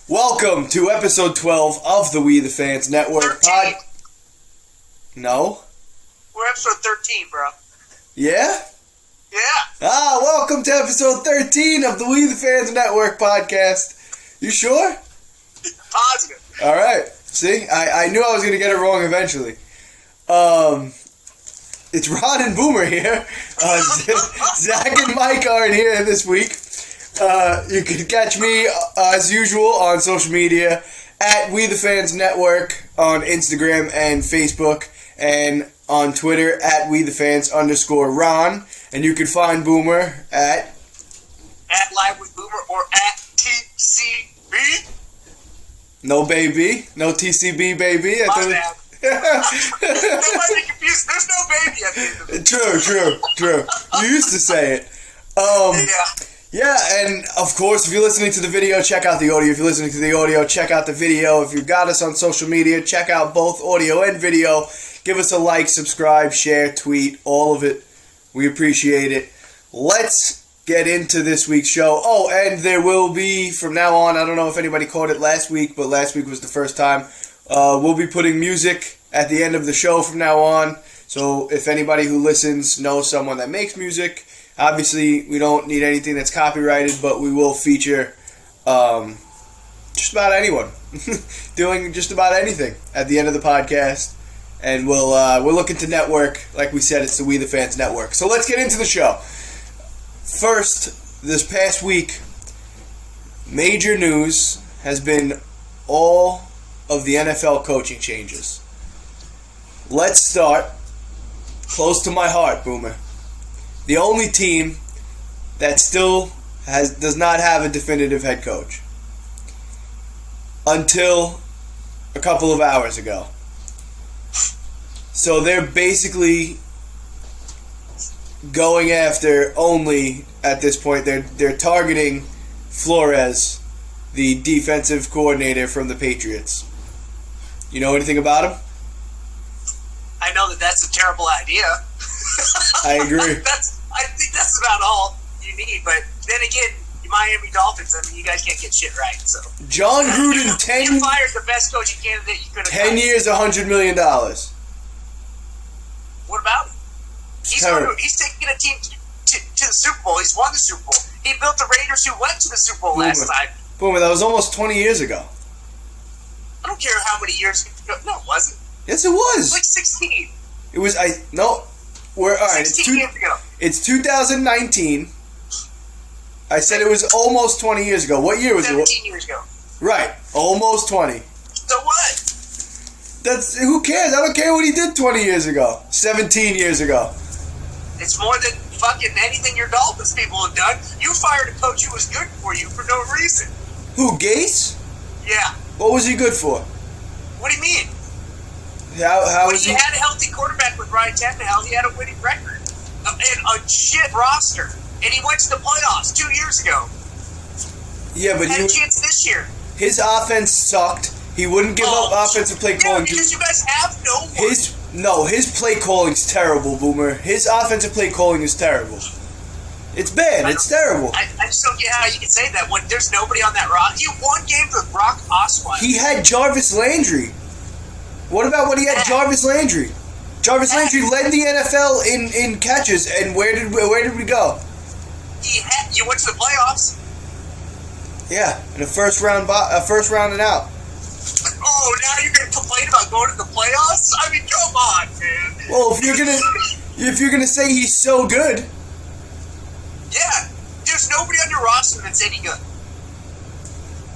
Welcome to episode 12 of the We the Fans Network 13. No? We're episode 13, bro. Yeah? Yeah. Welcome to episode 13 of the We the Fans Network podcast. You sure? Positive. Alright. See? I knew I was going to get it wrong eventually. It's Ron and Boomer here. Zach and Mike aren't here this week. You can catch me, as usual, on social media at We the Fans Network on Instagram and Facebook, and on Twitter at We the Fans_Ron. And you can find Boomer at Live with Boomer or at TCB. No baby, no TCB baby. My bad. They might be confused. There's no baby at the end of it. True. You used to say it. Yeah, and of course, if you're listening to the video, check out the audio. If you're listening to the audio, check out the video. If you've got us on social media, check out both audio and video. Give us a like, subscribe, share, tweet, all of it. We appreciate it. Let's get into this week's show. Oh, and there will be, from now on, I don't know if anybody caught it last week, but last week was the first time. We'll be putting music at the end of the show from now on. So if anybody who listens knows someone that makes music, obviously, we don't need anything that's copyrighted, but we will feature just about anyone doing just about anything at the end of the podcast. And we're looking to network. Like we said, it's the We the Fans Network. So let's get into the show. First, this past week, major news has been all of the NFL coaching changes. Let's start close to my heart, Boomer. The only team that still does not have a definitive head coach until a couple of hours ago. So they're basically going after only, at this point, they're targeting Flores, the defensive coordinator from the Patriots. You know anything about him? I know that's a terrible idea. I agree. I think that's about all you need. But then again, Miami Dolphins, I mean, you guys can't get shit right. So John Gruden, you fired the best coaching candidate you could have 10 years, $100 million. What about him? He's taking a team to the Super Bowl. He's won the Super Bowl. He built the Raiders who went to the Super Bowl last time. Boomer, that was almost 20 years ago. I don't care how many years ago. No, it wasn't. Yes, it was. It was like 16. It was, we're, all right, 16 years ago. It's 2019. I said it was almost 20 years ago. What year was 17 years ago. Right, almost 20. So what? Who cares? I don't care what he did 20 years ago. 17 years ago. It's more than fucking anything your Dolphins people have done. You fired a coach who was good for you for no reason. Who, Gase? Yeah. What was he good for? What do you mean? How when was he had a healthy quarterback with Ryan Tannehill, he had a winning record. And a shit roster. And he went to the playoffs 2 years ago. Yeah, but he had a chance this year. His offense sucked. He wouldn't give up offensive play calling. Yeah, because you guys have no one. His play calling's terrible, Boomer. His offensive play calling is terrible. It's bad. It's terrible. I just don't get how you can say that when there's nobody on that roster. He won games with Brock Osweiler. He had Jarvis Landry. What about when he had Jarvis Landry? Jarvis Landry led the NFL in catches, and where did we go? You went to the playoffs. Yeah, in a first round and out. Oh, now you're gonna complain about going to the playoffs? I mean, come on, man. Well, if you're gonna say he's so good, yeah, there's nobody on your roster that's any good.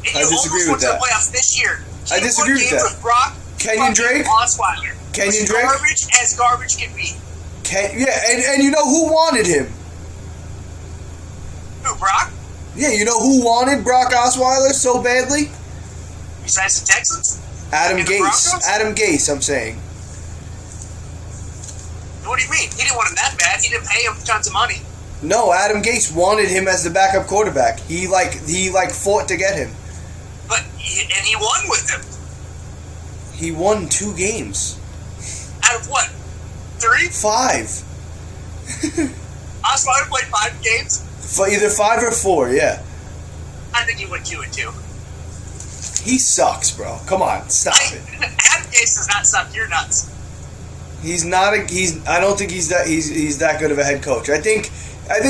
And I disagree with that. Went to the playoffs this year. I disagree with that. With Brock, Kenyon Drake, Osweiler. Kenyon Drake, garbage as garbage can be. And you know who wanted him? Who, Brock? Yeah, you know who wanted Brock Osweiler so badly? Besides the Texans? Adam Gase. Adam Gase, I'm saying. What do you mean? He didn't want him that bad. He didn't pay him tons of money. No, Adam Gase wanted him as the backup quarterback. He fought to get him. And he won with him. He won 2 games. Out of what? 3? 5. Osweiler played 5 games? Either 5 or 4, yeah. I think he went 2-2. He sucks, bro. Come on, stop it. Adam Gase does not suck. You're nuts. He's not. I don't think he's that. He's that good of a head coach. I think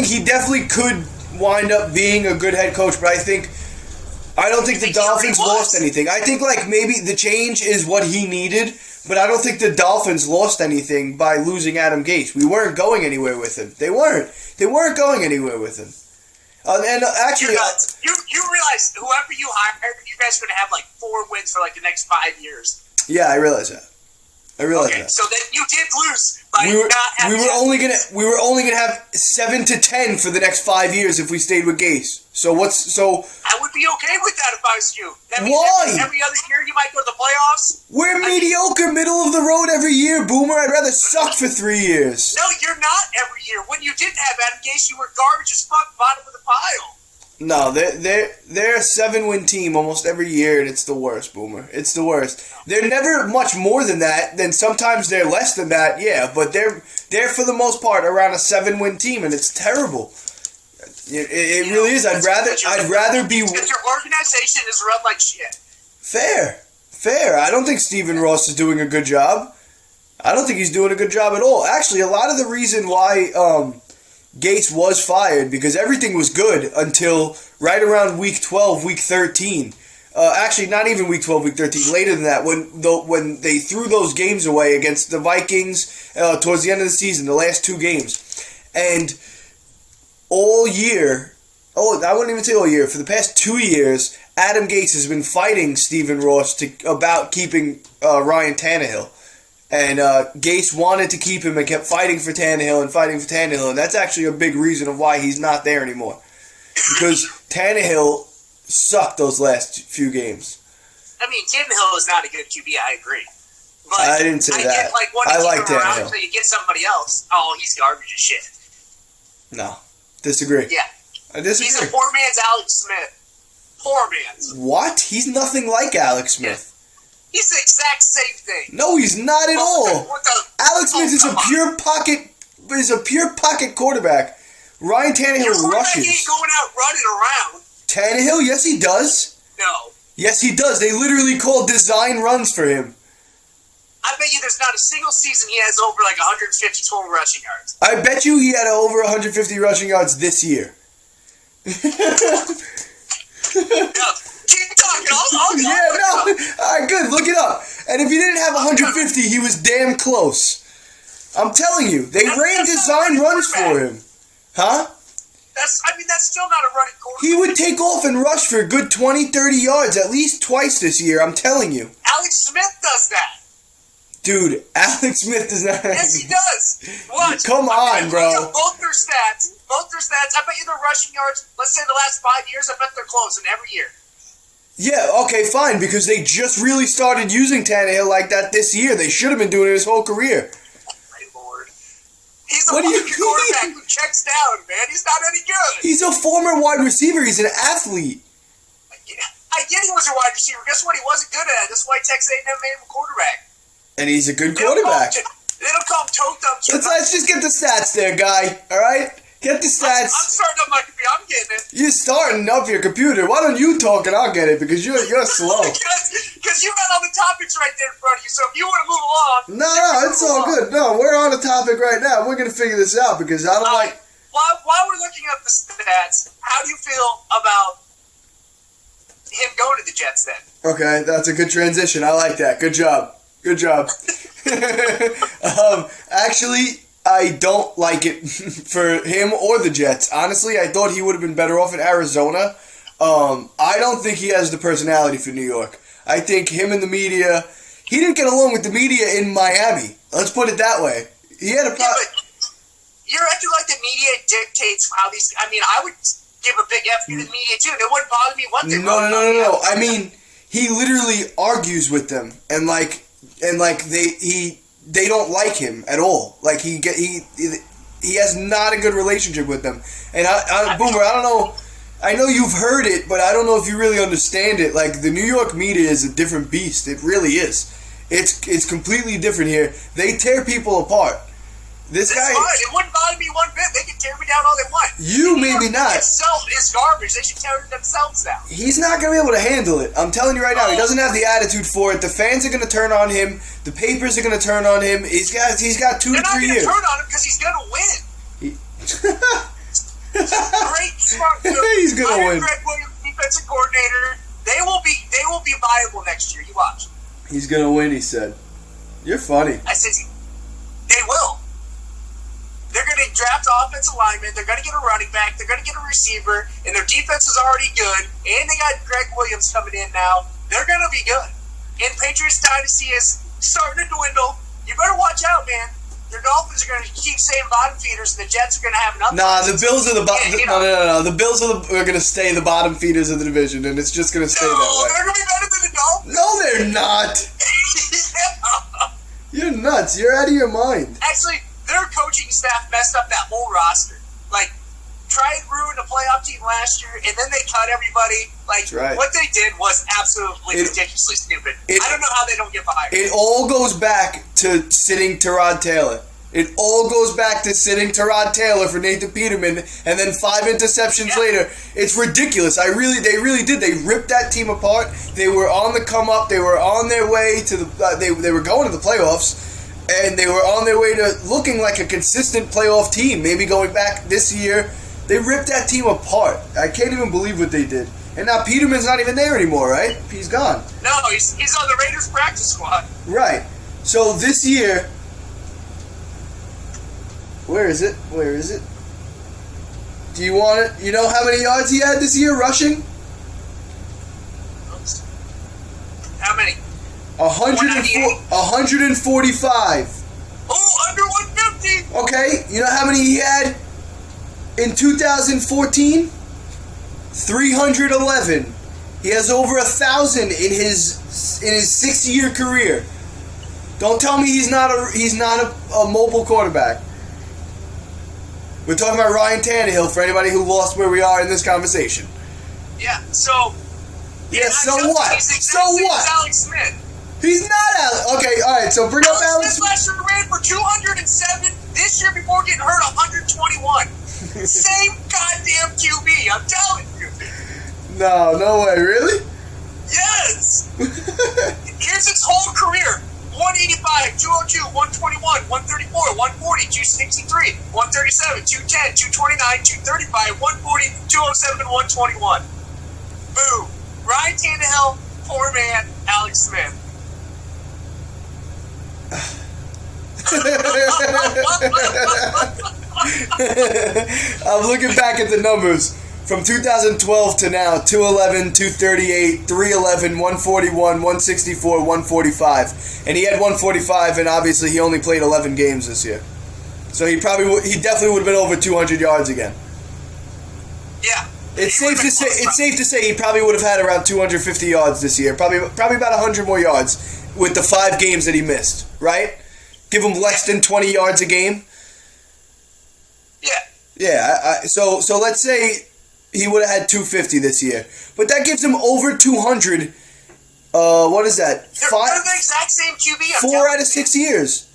he definitely could wind up being a good head coach, but I don't think the Dolphins lost anything. I think like maybe the change is what he needed, but I don't think the Dolphins lost anything by losing Adam Gase. We weren't going anywhere with him. They weren't going anywhere with him. And actually, you realize whoever you hired, you guys are going to have like 4 wins for like the next 5 years. Yeah, I realize that. Okay, so then you did lose by not having. We were only gonna have 7 to 10 for the next 5 years if we stayed with Gase. So I would be okay with that if I was you. That means why? Every other year you might go to the playoffs. We're mediocre, middle of the road every year, Boomer. I'd rather suck for 3 years. No, you're not every year. When you didn't have Adam Gase, you were garbage as fuck, bottom of the pile. No, they're a 7-win team almost every year, and it's the worst, Boomer. It's the worst. They're never much more than that. Then sometimes they're less than that, yeah. But they're for the most part around a 7-win team, and it's terrible. It really is. I'd rather be. Because your organization is run like shit. Fair. I don't think Stephen Ross is doing a good job. I don't think he's doing a good job at all. Actually, a lot of the reason why Gase was fired because everything was good until right around week 12, week 13. Actually, not even week 12, week 13. Later than that, when they threw those games away against the Vikings towards the end of the season, the last 2 games, and all year, I wouldn't even say all year. For the past 2 years, Adam Gase has been fighting Stephen Ross about keeping Ryan Tannehill. And Gase wanted to keep him and kept fighting for Tannehill, and that's actually a big reason of why he's not there anymore. Because Tannehill sucked those last few games. I mean, Tannehill is not a good QB, I agree. But I didn't say that. I like Tannehill. Until you get somebody else, he's garbage as shit. No. Disagree. Yeah. I disagree. He's a poor man's Alex Smith. Poor man's. What? He's nothing like Alex Smith. Yeah. He's the exact same thing. No, he's not at all. Alex Smith is a pure pocket quarterback. Ryan Tannehill rushes. He ain't going out running around. Tannehill, yes he does. No. Yes he does. They literally call design runs for him. I bet you there's not a single season he has over like 150 total rushing yards. I bet you he had over 150 rushing yards this year. Yeah. Keep talking. All right, good. Look it up. And if he didn't have 150, he was damn close. I'm telling you, they ran design runs for him. Huh? That's still not a running quarterback. He would take off and rush for a good 20, 30 yards at least twice this year, I'm telling you. Alex Smith does that. Dude, Alex Smith does not. Yes, he does. What? Come on, bro. Both their stats. I bet you their rushing yards, let's say the last 5 years, I bet they're closing every year. Yeah, okay, fine, because they just really started using Tannehill like that this year. They should have been doing it his whole career. My lord. He's a fucking quarterback who checks down, man. He's not any good. He's a former wide receiver. He's an athlete. I get he was a wide receiver. Guess what? He wasn't good at it. That's why Texas A&M made him a quarterback. And he's a good quarterback. They don't call him toe-thumbs. Let's just get the stats there, guy. All right? Get the stats. I'm starting up my computer. I'm getting it. You're starting up your computer. Why don't you talk and I'll get it? Because you're slow. Because you got all the topics right there in front of you. So if you want to move along. No, it's all good. No, we're on a topic right now. We're going to figure this out because I don't like... While we're looking up the stats, how do you feel about him going to the Jets then? Okay, that's a good transition. I like that. Good job. Actually, I don't like it for him or the Jets. Honestly, I thought he would have been better off in Arizona. I don't think he has the personality for New York. I think him and the media... He didn't get along with the media in Miami. Let's put it that way. He had a problem... You're acting like the media dictates how these... I mean, I would give a big F to the media, too. It wouldn't bother me one thing. No. I mean, he literally argues with them. And they don't like him at all. Like, he has not a good relationship with them. And, Boomer, I don't know... I know you've heard it, but I don't know if you really understand it. Like, the New York media is a different beast. It really is. It's completely different here. They tear people apart. This guy. Fine. It wouldn't bother me one bit. They can tear me down all they want. You maybe not. Itself is garbage. They should tear themselves down. He's not going to be able to handle it. I'm telling you right now, he doesn't have the attitude for it. The fans are going to turn on him. The papers are going to turn on him. He's got 2 to 3 years. They're not going to turn on him because he's going to win. Great, smart dude. He's going to win. Greg Williams, defensive coordinator. They will be viable next year. You watch. He's going to win, he said. You're funny. I said they will. They're going to draft offensive linemen. They're going to get a running back. They're going to get a receiver. And their defense is already good. And they got Greg Williams coming in now. They're going to be good. And Patriots dynasty is starting to dwindle. You better watch out, man. Your Dolphins are going to keep saying bottom feeders, and the Jets are going to have an upgrade. Nah, the Bills are the bottom. No. The Bills are going to stay the bottom feeders of the division, and it's just going to stay that way. They're going to be better than the Dolphins. No, they're not. You're nuts. You're out of your mind. Actually, their coaching staff messed up that whole roster. Like, tried to ruin the playoff team last year, and then they cut everybody. Like, right. What they did was absolutely ridiculously stupid. I don't know how they don't get fired. It all goes back to sitting Tyrod Taylor. It all goes back to sitting Tyrod Taylor for Nathan Peterman, and then 5 interceptions later. It's ridiculous. They really did. They ripped that team apart. They were on the come up. They were on their way to the. They were going to the playoffs. And they were on their way to looking like a consistent playoff team. Maybe going back this year. They ripped that team apart. I can't even believe what they did. And now Peterman's not even there anymore, right? He's gone. No, he's on the Raiders practice squad. Right. So this year... Where is it? Do you want it? You know how many yards he had this year rushing? How many? 145. Oh, under 150. Okay, you know how many he had in 2014? 311. He has over 1,000 in his 6-year career. Don't tell me he's not a mobile quarterback. We're talking about Ryan Tannehill for anybody who lost where we are in this conversation. Yeah. So. Yeah. So what? So what? Alex Smith. He's not Alex. Okay, all right. So bring up Alex Smith. Last year ran for 207. This year, before getting hurt, 121. Same goddamn QB. I'm telling you. No way. Really? Yes. Here's his whole career: 185, 202, 121, 134, 140, 263, 137, 210, 229, 235, 140, 207, 121. Boom. Ryan Tannehill, poor man, Alex Smith. I'm looking back at the numbers from 2012 to now: 211, 238, 311, 141, 164, 145, and he had 145, and obviously he only played 11 games this year, so he definitely would have been over 200 yards again. Yeah. It's safe to say he probably would have had around 250 yards this year. Probably about 100 more yards with the 5 games that he missed, right? Give him less than 20 yards a game. Yeah. Yeah. So let's say he would have had 250 this year, but that gives him over 200. What is that? They're the exact same QB. 4 out of 6 years.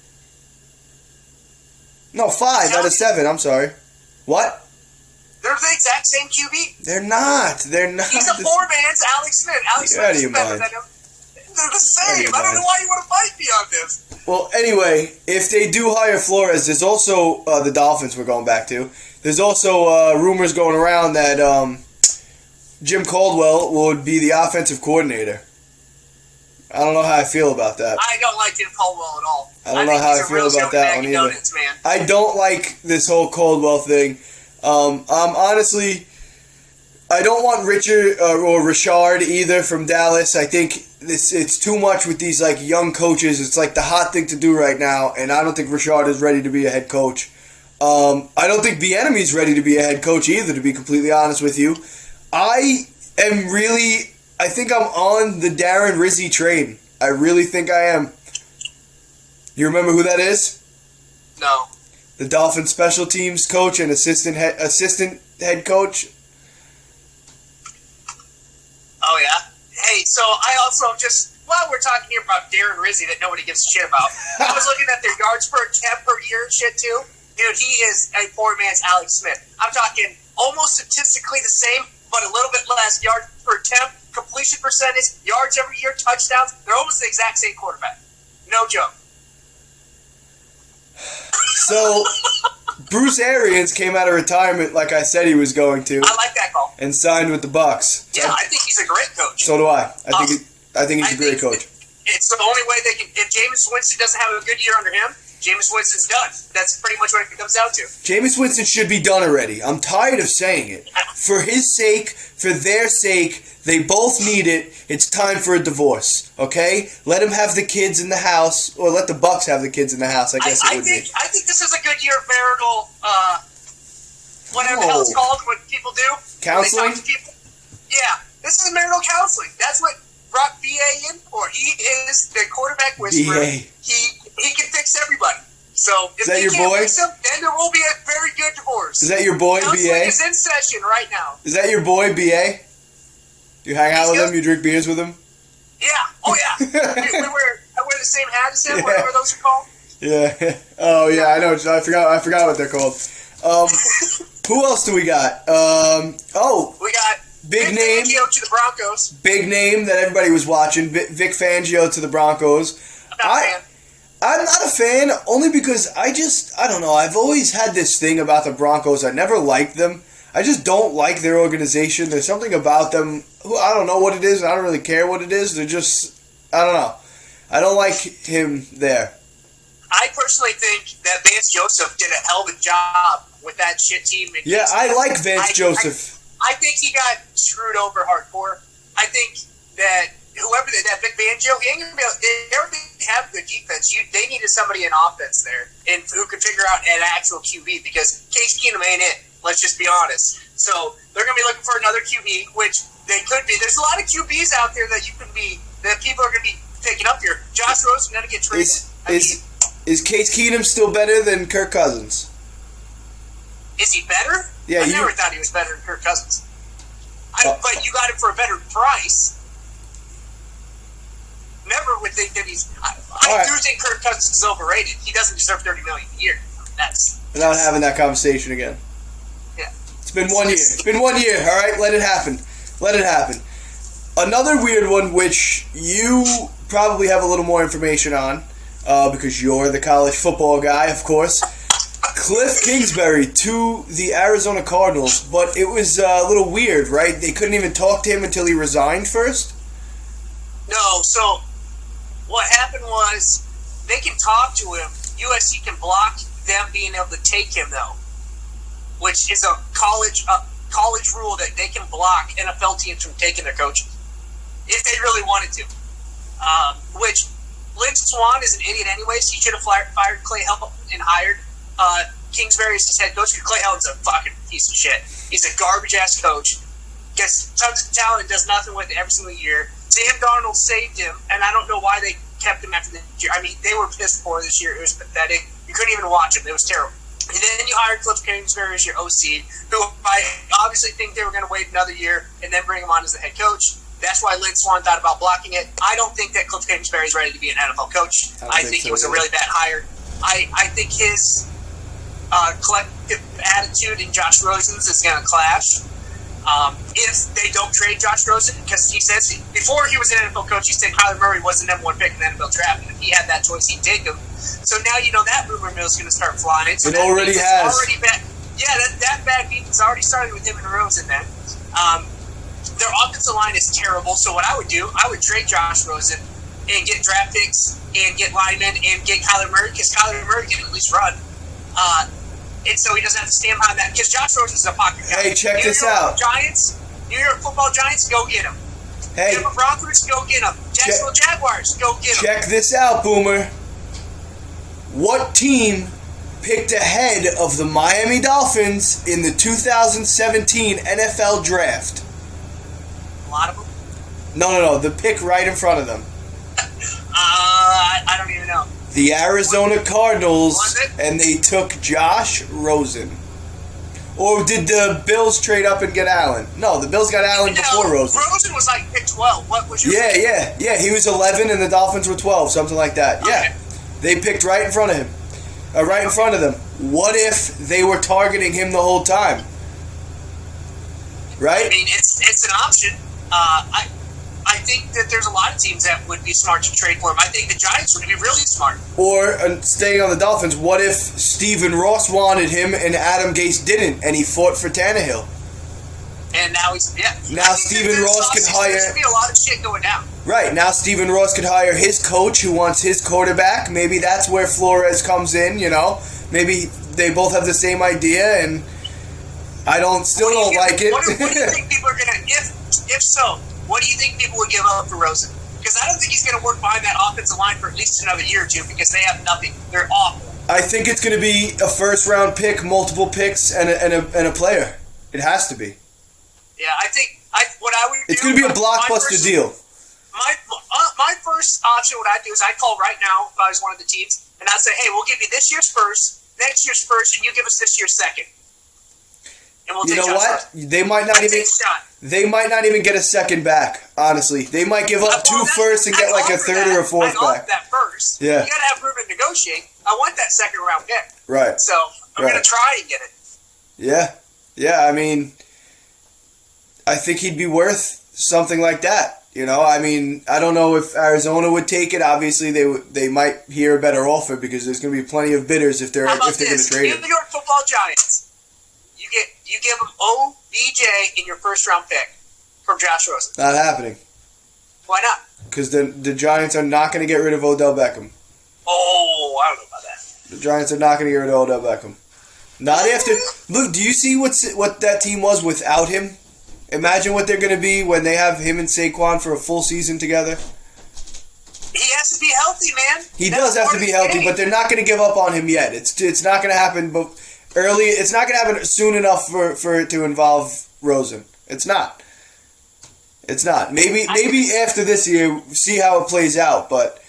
No, 5 out of 7. I'm sorry. What? They're the exact same QB. They're not. He's a poor man's Alex Smith. Alex Smith is better than him. They're the same. I don't know why you want to fight me on this. Well, anyway, if they do hire Flores, there's also the Dolphins we're going back to. There's also rumors going around that Jim Caldwell would be the offensive coordinator. I don't know how I feel about that. I don't like Jim Caldwell at all. I don't know how I feel about that one either. Donuts, man. I don't like this whole Caldwell thing. Honestly, I don't want Richard or Richard either from Dallas. I think it's too much with these like young coaches. It's like the hot thing to do right now, and I don't think Richard is ready to be a head coach. I don't think Bieniemy's ready to be a head coach either, to be completely honest with you. I think I'm on the Darren Rizzi train. I really think I am. You remember who that is? No. The Dolphins special teams coach and assistant head coach. Oh yeah. Hey, so I also just while we're talking here about Darren Rizzi that nobody gives a shit about, I was looking at their yards per attempt per year and shit too. Dude, he is a poor man's Alex Smith. I'm talking almost statistically the same, but a little bit less yards per attempt, completion percentage, yards every year, touchdowns. They're almost the exact same quarterback. No joke. So, Bruce Arians came out of retirement like I said he was going to. I like that call. And signed with the Bucs. Yeah, I think he's a great coach. So do I. I think he's a great coach. It's the only way they can. If Jameis Winston doesn't have a good year under him, Jameis Winston's done. That's pretty much what it comes down to. Jameis Winston should be done already. I'm tired of saying it. For his sake, for their sake, they both need it. It's time for a divorce. Okay? Let him have the kids in the house, or let the Bucs have the kids in the house. I guess it would be. I think this is a good year of marital, whatever the hell it's called, what people do. Counseling? They talk to people. Yeah, this is marital counseling. That's what brought BA in for. He is the quarterback whisperer. BA. He can fix everybody. So if that he your can't boy? fix him, then there will be a very good divorce. Is that your boy, Counseling BA? is in session right now. Is that your boy, BA? Do you hang out with him? You drink beers with him? Yeah. Oh, yeah. I wear the same hat as him, whatever those are called. Yeah. Oh, yeah, I know. I forgot what they're called. Who else do we got? We got big name. Fangio to the Broncos. Big name that everybody was watching. Vic Fangio to the Broncos. I'm not a fan, only because I don't know. I've always had this thing about the Broncos. I never liked them. I just don't like their organization. There's something about them. I don't know what it is. I don't really care what it is. They're just, I don't know. I don't like him there. I personally think that Vance Joseph did a hell of a job with that shit team. Yeah, I like Vance Joseph. I think he got screwed over hardcore. I think that whoever that Vic Fangio, he ain't gonna be able. They already have good defense. They needed somebody in offense there, and who could figure out an actual QB because Case Keenum ain't it. Let's just be honest. So they're gonna be looking for another QB, which they could be. There's a lot of QBs out there that people are gonna be picking up here. Josh Rosen gonna get traded. Is Case Keenum still better than Kirk Cousins? Is he better? Yeah, I never thought he was better than Kirk Cousins. But you got him for a better price. Never would think that he's. I do think Kirk Cousins is overrated. He doesn't deserve $30 million a year. We're not having that conversation again. Yeah. It's been 1 year. It's been 1 year. All right, let it happen. Let it happen. Another weird one, which you probably have a little more information on, because you're the college football guy, of course. Cliff Kingsbury to the Arizona Cardinals, but it was a little weird, right? They couldn't even talk to him until he resigned first? No, so what happened was they can talk to him. USC can block them being able to take him, though, which is a college rule that they can block NFL teams from taking their coaches if they really wanted to. Which Lynch Swan is an idiot anyways. He should have fired Clay Helton and hired Kingsbury as his head coach. Clay Helton's a fucking piece of shit. He's a garbage-ass coach. Gets tons of talent and does nothing with it every single year. Sam Darnold saved him, and I don't know why they kept him after the year. I mean, they were pissed poor this year. It was pathetic. You couldn't even watch him. It was terrible. And then you hired Cliff Kingsbury as your OC, who I obviously think they were going to wait another year and then bring him on as the head coach. That's why Lynn Swan thought about blocking it. I don't think that Cliff Kingsbury is ready to be an NFL coach. I think he was a really bad hire. I think his collective attitude and Josh Rosen's is going to clash. If they don't trade Josh Rosen, because he says before he was an NFL coach, he said Kyler Murray was the #1 pick in the NFL draft, and if he had that choice, he'd take him. So now you know that rumor mill is going to start flying. So it already has. That bad beat has already started with him and Rosen. Then their offensive line is terrible. So what I would do, I would trade Josh Rosen and get draft picks and get linemen and get Kyler Murray, because Kyler Murray can at least run. And so he doesn't have to stand behind that, because Josh Rosen's a pocket guy. Hey, check this out. New York Football Giants, go get him. Hey, Denver Broncos, go get him. Jacksonville Jaguars, go get him. Check this out, Boomer. What team picked ahead of the Miami Dolphins in the 2017 NFL Draft? A lot of them? No. The pick right in front of them. I don't even know. The Arizona Cardinals, and they took Josh Rosen. Or did the Bills trade up and get Allen? No, the Bills got Allen before Rosen. Rosen was like pick 12. What was your Yeah. He was 11 and the Dolphins were 12, something like that. Okay. Yeah. They picked right in front of him. Right in front of them. What if they were targeting him the whole time? Right? I mean, it's an option. I think that there's a lot of teams that would be smart to trade for him. I think the Giants would be really smart. Or, staying on the Dolphins, what if Stephen Ross wanted him and Adam Gase didn't, and he fought for Tannehill? And now Now Stephen Ross could hire... There's going to be a lot of shit going down. Right, now Stephen Ross could hire his coach who wants his quarterback. Maybe that's where Flores comes in, you know? Maybe they both have the same idea, and I still don't like it. What do you think people are going to... If so, what do you think people would give up for Rosen? Because I don't think he's going to work behind that offensive line for at least another year or two because they have nothing. They're awful. I think it's going to be a first-round pick, multiple picks, and a player. It has to be. Yeah, I think what I would do... It's going to be a blockbuster deal. My first option, what I'd do is I'd call right now if I was one of the teams, and I'd say, hey, we'll give you this year's first, next year's first, and you give us this year's second. And we'll You take know what? They might not even... They might not even get a second back, honestly. They might give up two firsts and get like a third or a fourth back. That first. Yeah. You got to have room to negotiate. I want that second round pick. Right. So I'm going to try and get it. Yeah, I mean, I think he'd be worth something like that. You know, I mean, I don't know if Arizona would take it. Obviously, they might hear a better offer because there's going to be plenty of bidders if they're going to trade him. New York Football Giants. You give them OBJ in your first round pick from Josh Rosen. Not happening. Why not? Because the Giants are not going to get rid of Odell Beckham. Oh, I don't know about that. The Giants are not going to get rid of Odell Beckham. Not after. Look, do you see what that team was without him? Imagine what they're going to be when they have him and Saquon for a full season together. He has to be healthy, man. He does have to be healthy, but they're not going to give up on him yet. It's not going to happen early. It's not going to happen soon enough for it to involve Rosen. It's not. It's not. Maybe after this year, see how it plays out. But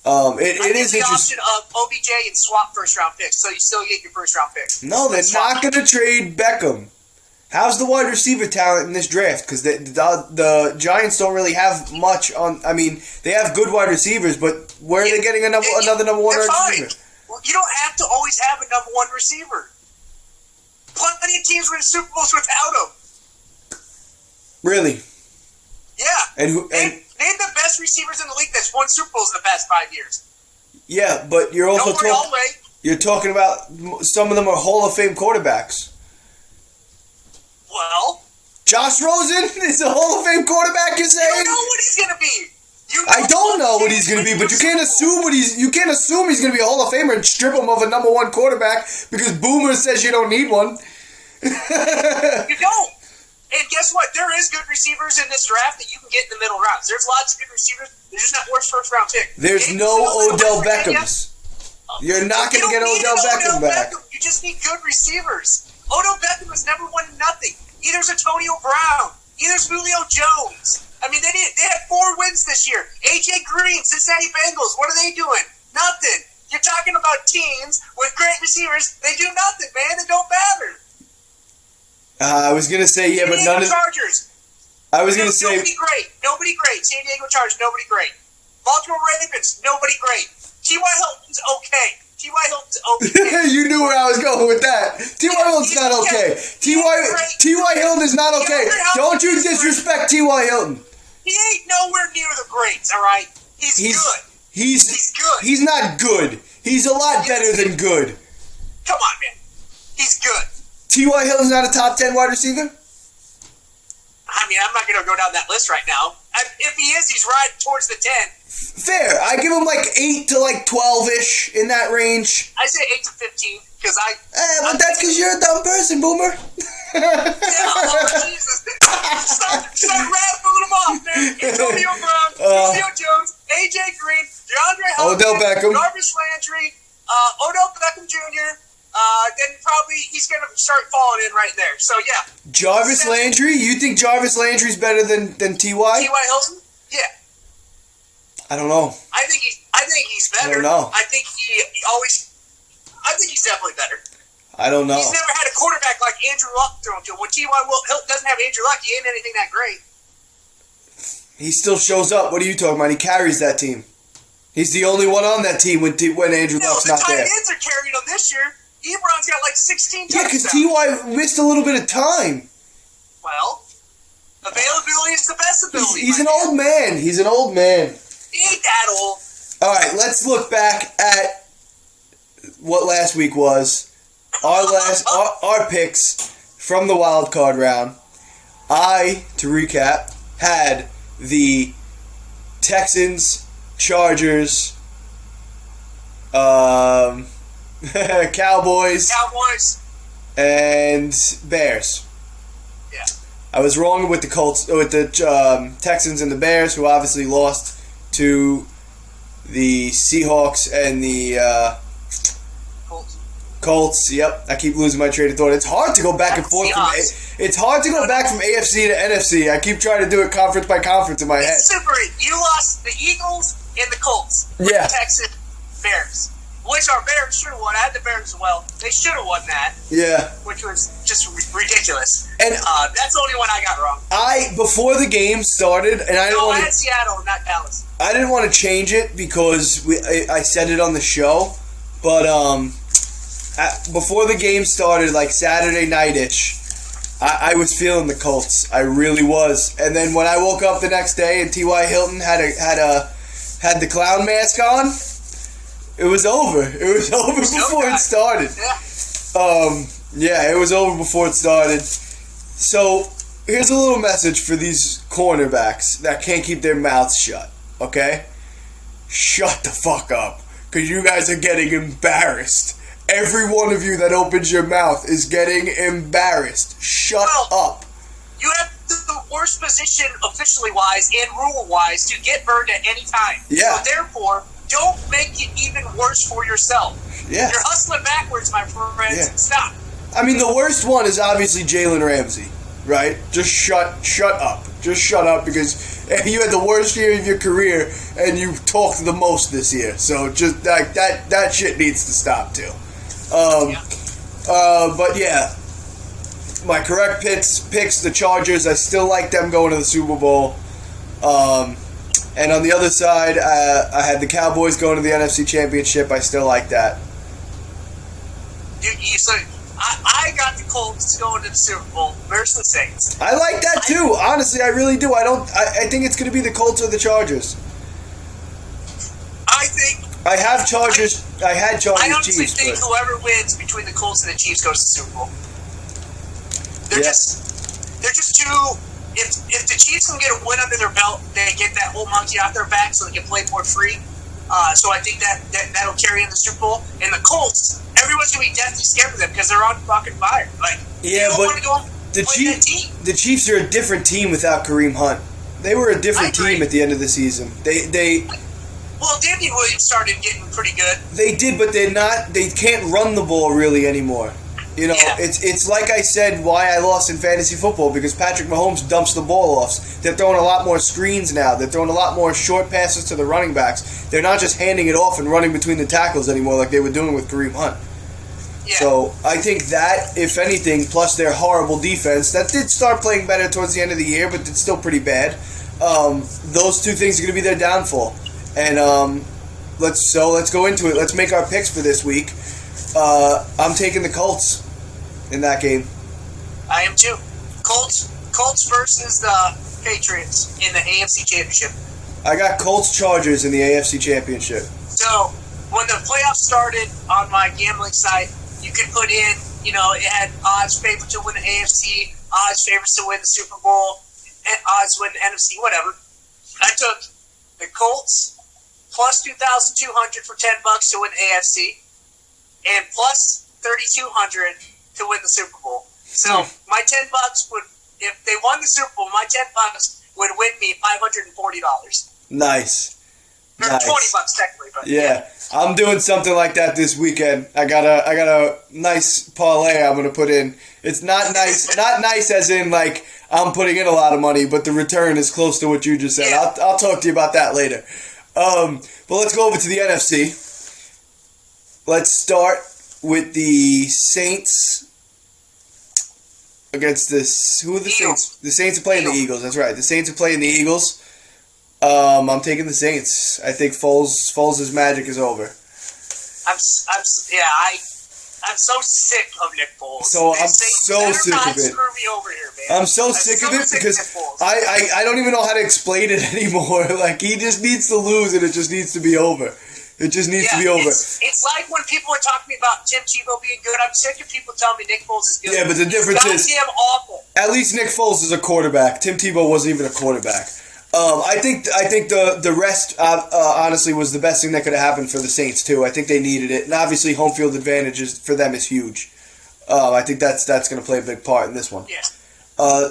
it is the interesting. Option of OBJ and swap first round picks, so you still get your first round picks. No, they're not going to trade Beckham. How's the wide receiver talent in this draft? Because the Giants don't really have much on. I mean, they have good wide receivers, but where are they getting another number one wide receiver? You don't have to always have a number one receiver. Plenty of teams win Super Bowls without him. Really? Yeah. Name the best receivers in the league that's won Super Bowls in the past 5 years. Yeah, but you're also talking about some of them are Hall of Fame quarterbacks. Well, Josh Rosen is a Hall of Fame quarterback. You're saying? You don't know what he's going to be. I don't know what he's going to be, but you can't assume he's going to be a Hall of Famer and strip him of a number one quarterback because Boomer says you don't need one. You don't. And guess what? There is good receivers in this draft that you can get in the middle rounds. There's lots of good receivers. They're just not worth first round pick. There's no Odell Beckhams. You're not going to get Odell Beckham back. You just need good receivers. Odell Beckham was never won nothing. Either's Antonio Brown. Either's Julio Jones. I mean, they had 4 wins this year. AJ Green, Cincinnati Bengals. What are they doing? Nothing. You're talking about teams with great receivers. They do nothing, man. It don't matter. I was gonna say but none of Chargers. I was gonna say nobody great. San Diego Chargers, nobody great. Baltimore Ravens, nobody great. T.Y. Hilton's okay. You knew where I was going with that. T.Y. Hilton's not okay. T.Y. Hilton is not okay. Don't you disrespect T.Y. Hilton. He ain't nowhere near the greats, all right? He's good. He's good. He's not good. He's a lot better than good. Come on, man. He's good. T.Y. Hilton's not a top 10 wide receiver? I mean, I'm not going to go down that list right now. If he is, he's right towards the 10. Fair. I give him like 8 to like 12-ish in that range. I say 8 to 15 because but that's because you're a dumb person, Boomer. Jesus. Start rattling them off, man. Antonio Brown, Julio Jones, AJ Green, DeAndre Hopkins, Odell Beckham, Jarvis Landry, Odell Beckham Jr., then probably he's going to start falling in right there. So, yeah. Jarvis Landry? You think Jarvis Landry's better than T.Y.? T.Y. Hilton? Yeah. I don't know. I think he's better. I don't know. I think he's definitely better. I don't know. He's never had a quarterback like Andrew Luck thrown to him. When T.Y. Hilton doesn't have Andrew Luck, he ain't anything that great. He still shows up. What are you talking about? He carries that team. He's the only one on that team when Andrew Luck's not there. The tight ends are carrying him this year. Ebron's got like 16 touchdowns. Yeah, because T.Y. missed a little bit of time. Well, availability is the best ability. He's an old man. He's an old man. He ain't that old. All right, let's look back at what last week was. Our picks from the wild card round. To recap, had the Texans, Chargers, Cowboys, and Bears. Yeah. I was wrong with the Colts, with the Texans and the Bears, who obviously lost to the Seahawks and the Colts. Yep, I keep losing my train of thought. It's hard to go back and forth. It's hard to go back from AFC to NFC. I keep trying to do it conference by conference in my head. It's super. You lost the Eagles and the Colts. Yeah. The Texans, Bears. Which our Bears should have won. I had the Bears as well. They should have won that. Yeah. Which was just ridiculous. And that's the only one I got wrong. Before the game started, and I didn't want to. I had Seattle, not Dallas. I didn't want to change it because I said it on the show, but before the game started, like Saturday night-ish, I was feeling the Colts. I really was. And then when I woke up the next day and T.Y. Hilton had the clown mask on, it was over. It was over before it started. Yeah. It was over before it started. So here's a little message for these cornerbacks that can't keep their mouths shut. Okay? Shut the fuck up. Because you guys are getting embarrassed. Every one of you that opens your mouth is getting embarrassed. Shut up. You have the worst position officially wise and rule wise to get burned at any time. Yeah. So therefore, don't make it even worse for yourself. Yeah. You're hustling backwards, my friends. Yeah. Stop. I mean, the worst one is obviously Jalen Ramsey, right? Just shut up. Just shut up because you had the worst year of your career and you talked the most this year. So just that shit needs to stop too. But yeah, my correct picks the Chargers. I still like them going to the Super Bowl. And on the other side, I had the Cowboys going to the NFC Championship. I still like that. I got the Colts going to the Super Bowl versus the Saints. I like that too. Honestly, I really do. I think it's going to be the Colts or the Chargers. I had Chargers I honestly Chiefs. think whoever wins between the Colts and the Chiefs goes to the Super Bowl. They're just too. If the Chiefs can get a win under their belt, they get that whole monkey off their back, so they can play more free. So I think that'll carry in the Super Bowl. And the Colts, everyone's gonna be deathly scared of them because they're on fucking fire. Like, yeah, but the Chiefs are a different team without Kareem Hunt. They were a different team at the end of the season. Well, Danny Williams started getting pretty good. They did, but they can't run the ball really anymore. You know, it's like I said why I lost in fantasy football, because Patrick Mahomes dumps the ball off. They're throwing a lot more screens now. They're throwing a lot more short passes to the running backs. They're not just handing it off and running between the tackles anymore like they were doing with Kareem Hunt. Yeah. So I think that, if anything, plus their horrible defense, that did start playing better towards the end of the year, but it's still pretty bad. Those two things are going to be their downfall. And let's go into it. Let's make our picks for this week. I'm taking the Colts in that game. I am too. Colts versus the Patriots in the AFC Championship. I got Colts Chargers in the AFC Championship. So when the playoffs started on my gambling site, you could put in, it had odds favored to win the AFC, odds favorites to win the Super Bowl, and odds to win the NFC, whatever. I took the Colts plus 2,200 for $10 to win the AFC, and plus 3,200 to win the Super Bowl. So my $10 would, if they won the Super Bowl, my $10 would win me $540. Nice. Or $20 technically, but yeah. I'm doing something like that this weekend. I got a nice parlay I'm gonna put in. It's not nice, not nice as in like I'm putting in a lot of money, but the return is close to what you just said. Yeah. I'll talk to you about that later. But let's go over to the NFC. Let's start with the Saints against this. Who are the Saints? The Saints are playing the Eagles. That's right. The Saints are playing the Eagles. I'm taking the Saints. I think Foles' magic is over. I'm so sick of Nick Foles. So I'm so sick of it. Screw me over here, man. I'm so sick of it because I don't even know how to explain it anymore. Like, he just needs to lose and it just needs to be over. It just needs to be over. It's like when people are talking to me about Tim Tebow being good. I'm sick of people telling me Nick Foles is good. Yeah, but the difference is goddamn awful. At least Nick Foles is a quarterback. Tim Tebow wasn't even a quarterback. I think the rest honestly was the best thing that could have happened for the Saints too. I think they needed it, and obviously home field advantage for them is huge. I think that's going to play a big part in this one. Yeah.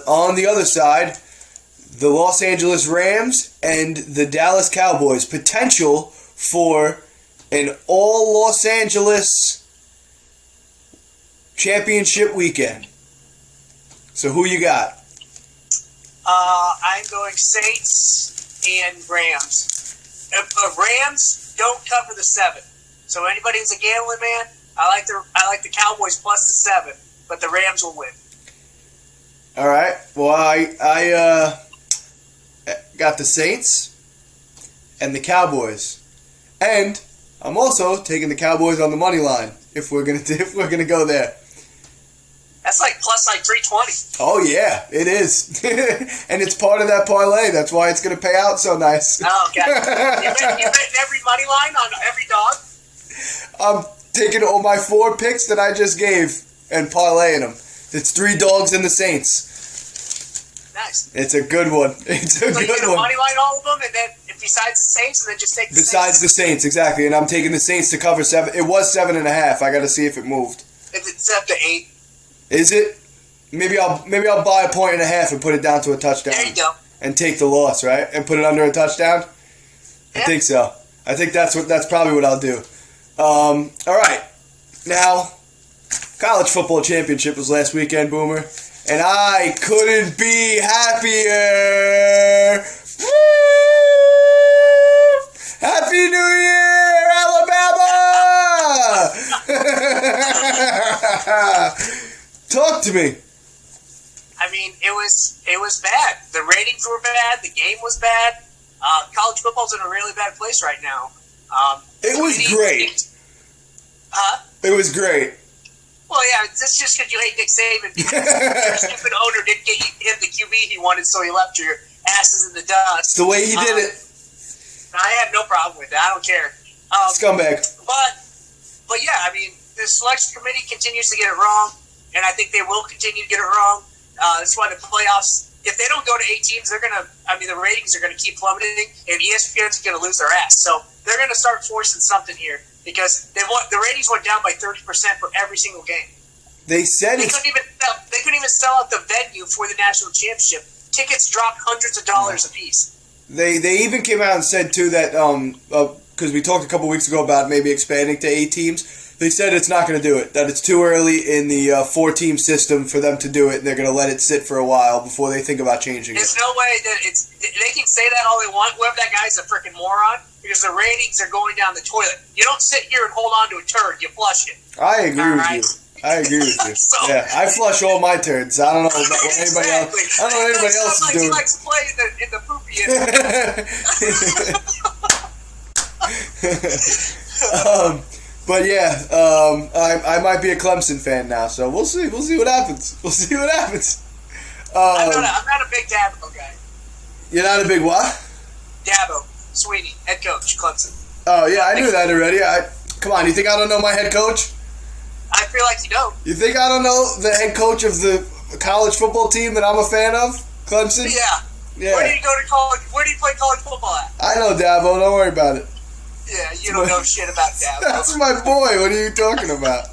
On the other side, the Los Angeles Rams and the Dallas Cowboys, potential for an all Los Angeles championship weekend. So who you got? I'm going Saints and Rams. Rams don't cover the 7. So anybody who's a gambling man, I like the Cowboys plus the 7, but the Rams will win. All right. Well, I got the Saints and the Cowboys, and I'm also taking the Cowboys on the money line if we're gonna go there. That's plus 320. Oh yeah, it is, and it's part of that parlay. That's why it's gonna pay out so nice. Oh, okay. You betting every money line on every dog? I'm taking all my 4 picks that I just gave and parlaying them. It's 3 dogs and the Saints. Nice. It's a good one. It's a good one. So you get a money line all of them, and then besides the Saints, and then just take the Besides the Saints, exactly. And I'm taking the Saints to cover 7. It was 7.5. I got to see if it moved. It's up to 8. Is it? Maybe I'll buy 1.5 and put it down to a touchdown. There you go. And take the loss, right? And put it under a touchdown. Yeah. I think so. I think that's probably what I'll do. All right. Now, college football championship was last weekend, Boomer, and I couldn't be happier. Woo! Happy New Year, Alabama! Talk to me. I mean, it was bad. The ratings were bad. The game was bad. College football's in a really bad place right now. It was great. Huh? It was great. Well, yeah, that's just because you hate Nick Saban. Your stupid owner didn't get him the QB he wanted, so he left your asses in the dust. It's the way he did it. I have no problem with that. I don't care. Scumbag. But yeah, I mean, the selection committee continues to get it wrong, and I think they will continue to get it wrong. That's why the playoffs, if they don't go to 8 teams, the ratings are going to keep plummeting, and ESPN's going to lose their ass. So they're going to start forcing something here because the ratings went down by 30% for every single game. They said they couldn't even sell out the venue for the national championship. Tickets dropped hundreds of dollars a piece. They even came out and said too that because we talked a couple weeks ago about maybe expanding to 8 teams. They said it's not going to do it. That it's too early in the 4-team system for them to do it, and they're going to let it sit for a while before they think about changing it. There's no way that they can say that all they want. Whoever that guy's a freaking moron, because the ratings are going down the toilet. You don't sit here and hold on to a turd. You flush it. I agree with you. I agree with you. So, yeah, I flush all my turds. I don't know what anybody else. I don't know what anybody else is doing. He likes to play in the poopy end. But yeah, I might be a Clemson fan now, so we'll see. We'll see what happens. I'm not a big Dabo guy. You're not a big what? Dabo, Sweeney, head coach, Clemson. Oh yeah, I knew that already. Come on, you think I don't know my head coach? I feel like you don't. You think I don't know the head coach of the college football team that I'm a fan of, Clemson? Yeah. Where did you go to college? Where do you play college football at? I know Dabo. Don't worry about it. Yeah, you don't know shit about Dabo. That's my boy. What are you talking about?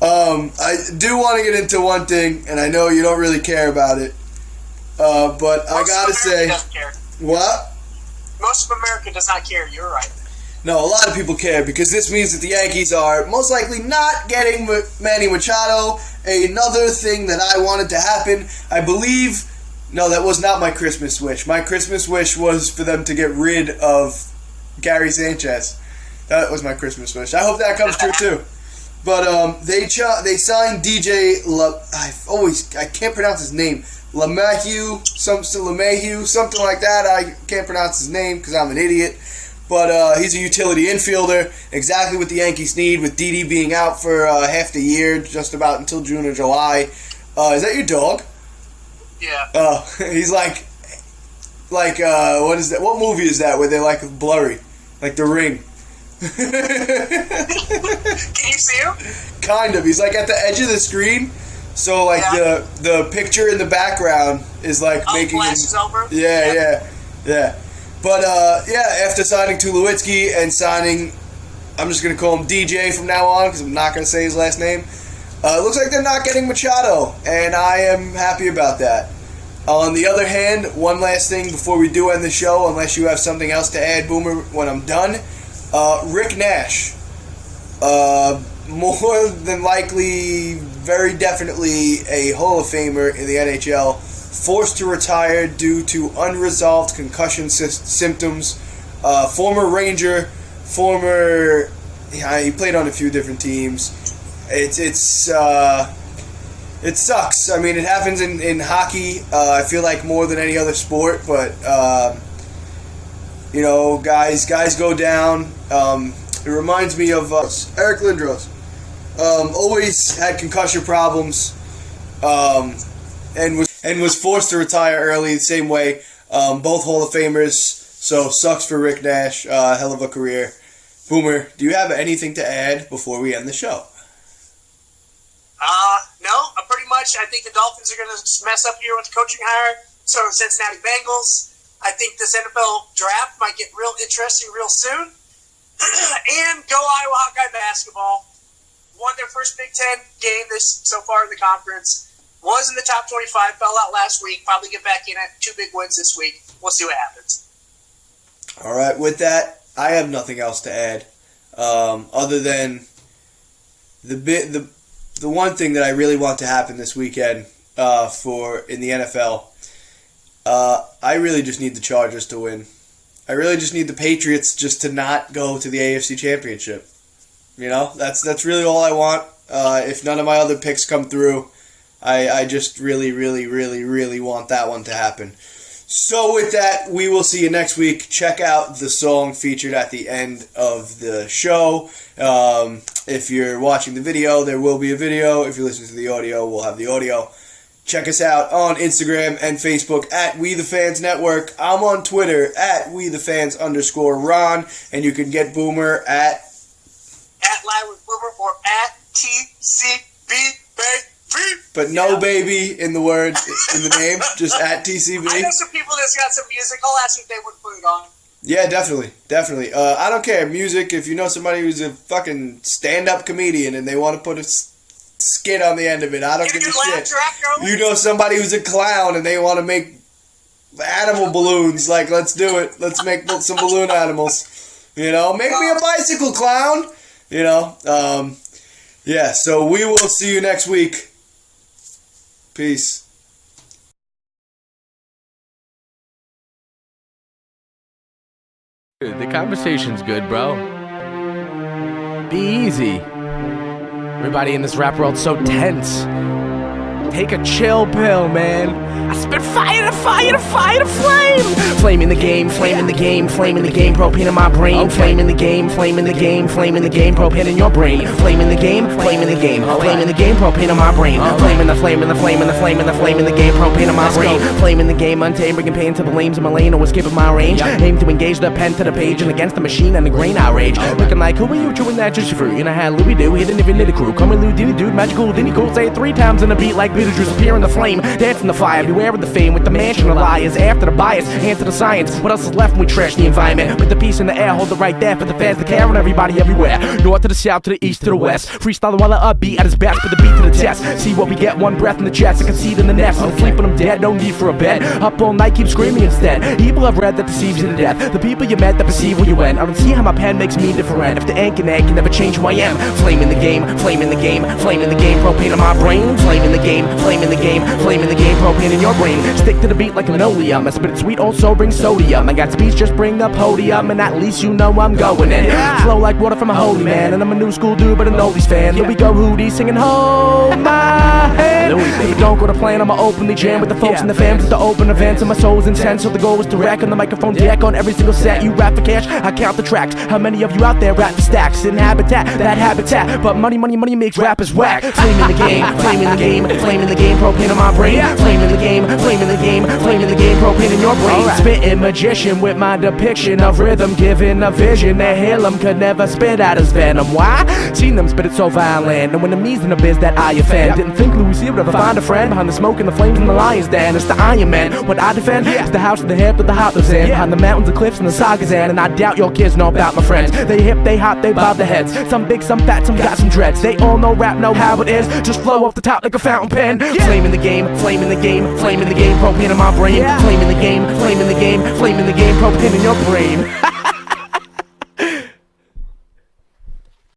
I do want to get into one thing, and I know you don't really care about it, but I gotta say, doesn't care. What? Most of America does not care. You're right. No, a lot of people care because this means that the Yankees are most likely not getting Manny Machado. Another thing that I wanted to happen, I believe. No, that was not my Christmas wish. My Christmas wish was for them to get rid of Gary Sanchez. That was my Christmas wish. I hope that comes true too. But they signed DJ I can't pronounce his name. LeMahieu, something like that. I can't pronounce his name because I'm an idiot. But he's a utility infielder, exactly what the Yankees need, with Didi being out for half the year, just about until June or July. Is that your dog? Yeah. He's like what is that? What movie is that where they're like blurry, like The Ring? Can you see him? Kind of. He's like at the edge of the screen, so like the picture in the background is like making him. Over. Yeah. But after signing Tulowitzki and signing, I'm just gonna call him DJ from now on because I'm not gonna say his last name. It looks like they're not getting Machado, and I am happy about that. On the other hand, one last thing before we do end the show, unless you have something else to add, Boomer, when I'm done. Rick Nash, more than likely, very definitely a Hall of Famer in the NHL, forced to retire due to unresolved concussion symptoms. Former Ranger, he played on a few different teams. It sucks. I mean, it happens in hockey. I feel like more than any other sport, but guys go down. It reminds me of Eric Lindros. Always had concussion problems, and was forced to retire early the same way. Both Hall of Famers, so sucks for Rick Nash. Hell of a career. Boomer, do you have anything to add before we end the show? No, pretty much. I think the Dolphins are going to mess up here with the coaching hire. So Cincinnati Bengals. I think this NFL draft might get real interesting real soon. And go Iowa Hawkeye basketball. Won their first Big Ten game so far in the conference. Was in the top 25, fell out last week. Probably get back in at 2 big wins this week. We'll see what happens. All right, with that, I have nothing else to add. Other than the one thing that I really want to happen this weekend in the NFL. I really just need the Chargers to win. I really just need the Patriots just to not go to the AFC Championship. That's really all I want. If none of my other picks come through, I just really, really, really, really want that one to happen. So with that, we will see you next week. Check out the song featured at the end of the show. If you're watching the video, there will be a video. If you're listening to the audio, we'll have the audio. Check us out on Instagram and Facebook at We The Fans Network. I'm on Twitter at WeTheFans_Ron, and you can get Boomer at Live with Boomer or at TCB Baby. But no baby in the word, in the name, just at TCB. I know some people that's got some music. I'll ask if they would put it on. Yeah, definitely. I don't care. Music, if you know somebody who's a fucking stand-up comedian and they want to put a skit on the end of it, I don't give a shit. You know somebody who's a clown and they want to make animal balloons, like, let's do it. Let's make some balloon animals. Make me a bicycle clown. Yeah, so we will see you next week. Peace. Dude, the conversation's good, bro. Be easy. Everybody in this rap world's so tense. Take a chill pill, man. I spit fire to fire to fire to flame. Flame in the game, flame in the game, flame in the game, propane in my brain. Flame in the game, flame in the game, flame in the game, propane in your brain. Flame in the game, flame in the game, flame in the game, propane in my brain. Flame in the flame in the flame in the flame in the flame in the game, propane in my brain. Flame in the game, untamed, bringing pain to the lames in my lane, or escaping my range. Aim to engage the pen to the page and against the machine and the grain outrage. Looking like, who are you chewing that juicy fruit? You know how Louie do, he didn't even need a crew. Coming Lou Diddy dude, magical Diddy cool. Say it 3 times in a beat like Beetlejuice. Appear in the flame, dance in the fire. Beware of the fame with the mansion of liars. After the bias, answer the science. What else is left when we trash the environment? Put the peace in the air, hold it right there for the fans to care on everybody everywhere. North to the south, to the east, to the west. Freestyle while I upbeat at his best, put the beat to the test. See what we get, one breath in the chest. I concede in the nest, and sleep when I'm dead. No need for a bed. Up all night, keep screaming instead. Evil I've read that deceives you to death. The people you met that perceive where you went. I don't see how my pen makes me different. If the ink can never change who I am. Flame in the game, flame in the game, flame in the game. Propane in my brain. Flame in the game, flame in the game, propane in your brain. Stick to the beat like linoleum. I spit it sweet, also bring sodium. I got speech, just bring the podium, and at least you know I'm going in. Flow like water from a holy man, and I'm a new school dude, but an oldies fan. Louie go Hootie singing hold my hand. If you don't go to plan, I'ma openly jam with the folks and the fans at the open events, and my soul's intense, so the goal is to wreck on the microphone deck on every single set. You rap for cash, I count the tracks. How many of you out there rap for stacks in habitat, that habitat? But money makes rappers whack. Flame in the game, flame in the game, flame in the game, propane in my brain. Flame in the game, flame in the game, flame in the game, propane in your brain. Spitting magician with my depiction of rhythm, giving a vision that Halem could never spit out his venom. Why? Seen them spit it so violent, and when the me's in the biz that I offend. Didn't think Louie would ever find a friend behind the smoke and the flames and the lion's den. It's the Iron Man. What I defend is the house, the hip, that the hot lives in. Behind the mountains, the cliffs, and the saga's end. And I doubt your kids know about my friends. They hip, they hop, they bob their heads. Some big, some fat, some got some dreads. They all know rap, know how it is. Just flow off the top like a fountain pen. Flame in the game, flame in the game, flame in the game, propane in my brain. Flame in the game, flame in the game, flame in the game, propane in your brain.